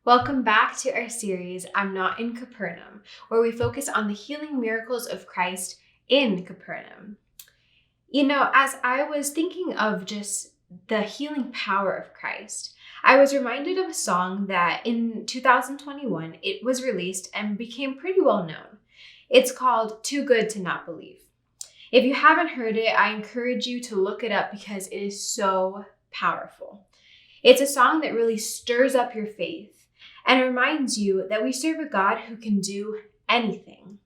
Welcome back to our series, I'm Not in Capernaum, where we focus on the healing miracles of Christ in Capernaum. As I was thinking of just the healing power of Christ, I was reminded of a song that in 2021, it was released and became pretty well known. It's called Too Good to Not Believe. If you haven't heard it, I encourage you to look it up because it is so powerful. It's a song that really stirs up your faith and reminds you that we serve a God who can do anything.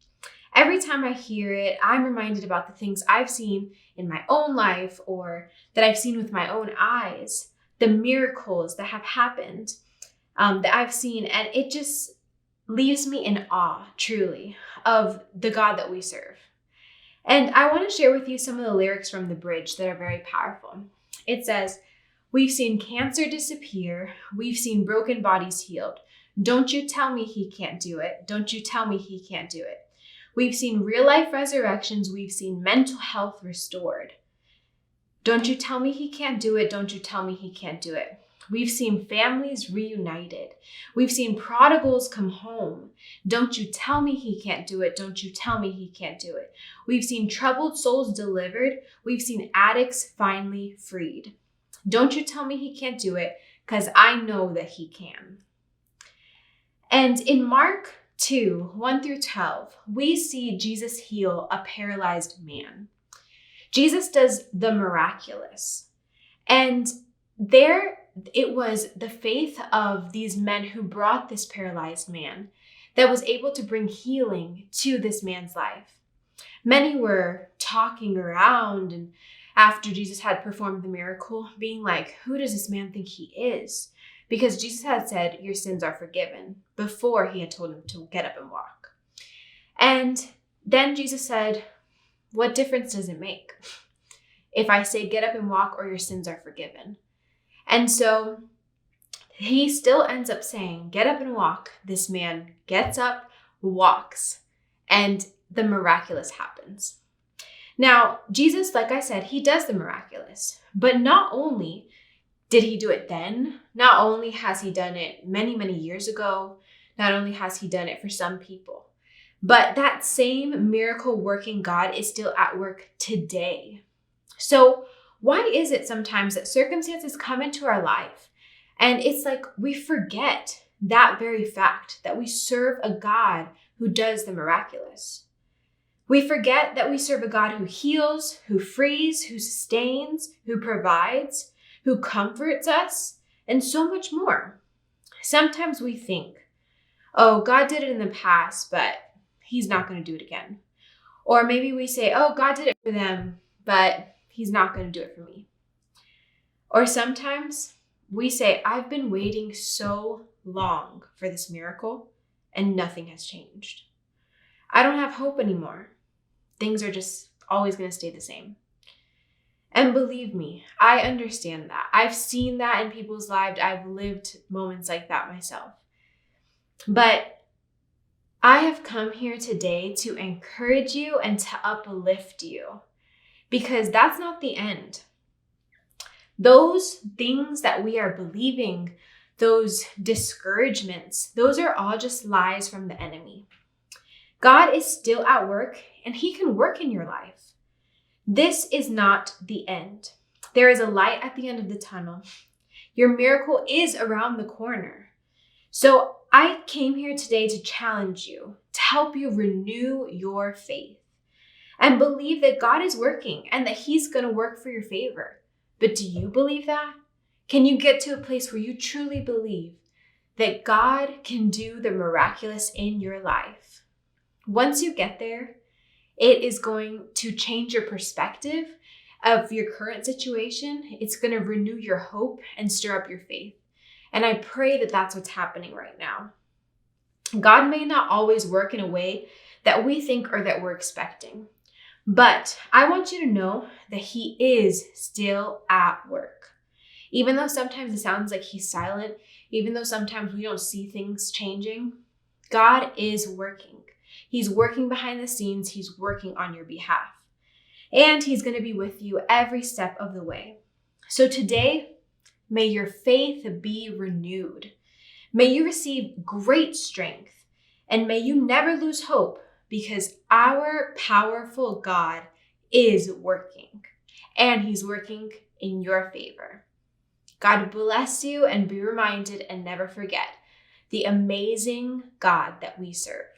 Every time I hear it, I'm reminded about the things I've seen in my own life or that I've seen with my own eyes, the miracles that have happened that I've seen, and it just leaves me in awe, truly, of the God that we serve. And I want to share with you some of the lyrics from the bridge that are very powerful. It says, "We've seen cancer disappear. We've seen broken bodies healed. Don't you tell me he can't do it. Don't you tell me he can't do it. We've seen real life resurrections. We've seen mental health restored. Don't you tell me he can't do it. Don't you tell me he can't do it. We've seen families reunited. We've seen prodigals come home. Don't you tell me he can't do it. Don't you tell me he can't do it. We've seen troubled souls delivered. We've seen addicts finally freed. Don't you tell me he can't do it, because I know that he can." And in Mark 2, 1 through 12, we see Jesus heal a paralyzed man. Jesus does the miraculous. And there it was the faith of these men who brought this paralyzed man that was able to bring healing to this man's life. Many were talking around and after Jesus had performed the miracle, being like, who does this man think he is? Because Jesus had said, your sins are forgiven, before he had told him to get up and walk. And then Jesus said, what difference does it make if I say get up and walk or your sins are forgiven? And so he still ends up saying, get up and walk. This man gets up, walks, and the miraculous happens. Now, Jesus, like I said, he does the miraculous, but not only did he do it then, not only has he done it many, many years ago, not only has he done it for some people, but that same miracle working God is still at work today. So why is it sometimes that circumstances come into our life and it's like we forget that very fact that we serve a God who does the miraculous? We forget that we serve a God who heals, who frees, who sustains, who provides, who comforts us, and so much more. Sometimes we think, oh, God did it in the past, but he's not going to do it again. Or maybe we say, oh, God did it for them, but he's not going to do it for me. Or sometimes we say, I've been waiting so long for this miracle and nothing has changed. I don't have hope anymore. Things are just always going to stay the same. And believe me, I understand that. I've seen that in people's lives. I've lived moments like that myself. But I have come here today to encourage you and to uplift you, because that's not the end. Those things that we are believing, those discouragements, those are all just lies from the enemy. God is still at work and he can work in your life. This is not the end. There is a light at the end of the tunnel. Your miracle is around the corner. So I came here today to challenge you, to help you renew your faith and believe that God is working and that he's going to work for your favor. But do you believe that? Can you get to a place where you truly believe that God can do the miraculous in your life? Once you get there, it is going to change your perspective of your current situation. It's going to renew your hope and stir up your faith. And I pray that that's what's happening right now. God may not always work in a way that we think or that we're expecting, but I want you to know that he is still at work. Even though sometimes it sounds like he's silent, even though sometimes we don't see things changing, God is working. He's working behind the scenes. He's working on your behalf. And he's going to be with you every step of the way. So today, may your faith be renewed. May you receive great strength, and may you never lose hope, because our powerful God is working, and he's working in your favor. God bless you, and be reminded and never forget the amazing God that we serve.